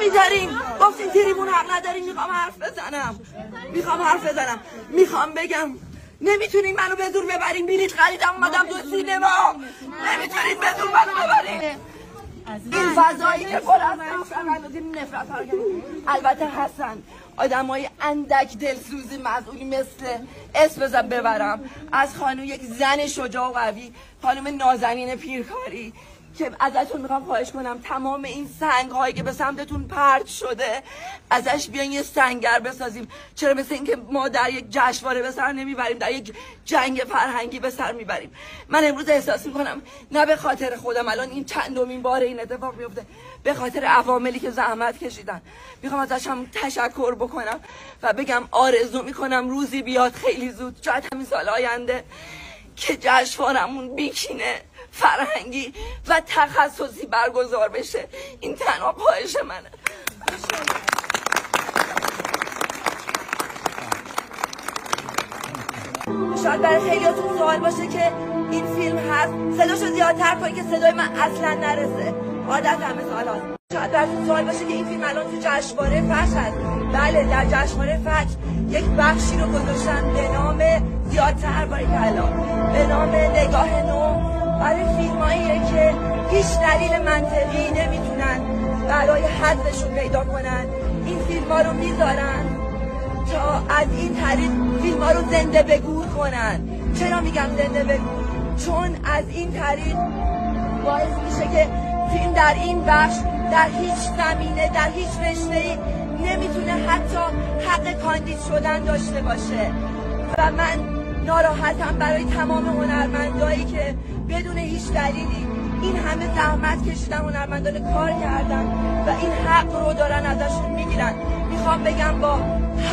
نمیذاریم. گفتین تریبون حق نداریم. میخوام حرف بزنم. میخوام بگم نمیتونین منو به زور ببرین. بلیط خریدم اومدم تو سینما. نمیتونین به زور منو ببرین. این فضایی که پر از نفرت البته هستن آدمای اندک دلسوزی مسئولی مثل اسم بزن ببرم از خانم یک زن شجاع و قوی، خانم نازنین پیرکاری، که ازتون میخوام خواهش کنم تمام این سنگ هایی که به سمتتون پرت شده ازش بیاین یه سنگر بسازیم. چرا مثل اینکه ما در یک جشنواره به سر نمیبریم، در یک جنگ فرهنگی به سر میبریم. من امروز احساس میکنم نه به خاطر خودم الان این چندمین بار این اتفاق میفته، به خاطر عواملی که زحمت کشیدن. میخوام ازش هم تشکر بکنم و بگم آرزو میکنم روزی بیاد خیلی زود، شاید همین سال آینده، که جشنوارمون بیکینه، فرهنگی و تخصصی برگزار بشه. این تنها خواهش منه. شاید برای خیلیاتون سوال باشه که این فیلم هست صداشو زیادتر کنی که صدای من اصلا نرسه. عادت همه سال هست. شاید براتون سوال باشه که این فیلم الان تو جشنواره فجر هست. بله، در جشنواره فجر یک بخشی رو گذاشتن به نام زیادتر باریکلا، به نام نگاه نو، برای فیلماییه که هیچ دلیل منطقی نمیتونن برای حذفشون پیدا کنن. این فیلم‌ها رو میذارن تا از این طریق فیلم‌ها رو زنده به گور کنن. چرا میگم زنده به گور؟ چون از این طریق باعث میشه که فیلم در این بخش در هیچ زمینه، در هیچ رشته‌ای نمیتونه حتی حق کاندید شدن داشته باشه. و من ناراحتم برای تمام هنرمندایی که بدون هیچ دلیلی این همه زحمت کشیدن، هنرمندان کار کردن و این حق رو دارن ازشون میگیرن. میخوام بگم با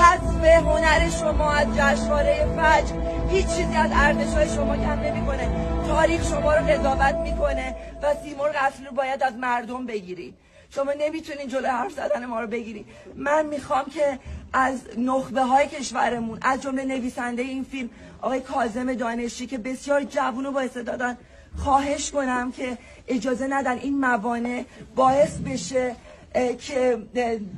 حذف هنر شما از جشنواره فجر هیچ چیزی از ارزش‌های شما کم نمیکنه. تاریخ شما رو قضاوت میکنه و سیمرغ اصلی رو باید از مردم بگیری. شما نمیتونین جلوی حرف زدن ما رو بگیری. من میخوام که از نخبه های کشورمون، از جمله نویسنده این فیلم آقای کاظم دانشی که بسیار جوون و با استعدادن، خواهش کنم که اجازه ندن این موانع باعث بشه که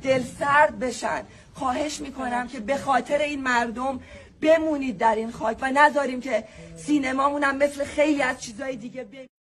دل سرد بشن. خواهش میکنم که به خاطر این مردم بمونید در این خاک و نذاریم که سینمامون هم مثل خیلی از چیزهای دیگه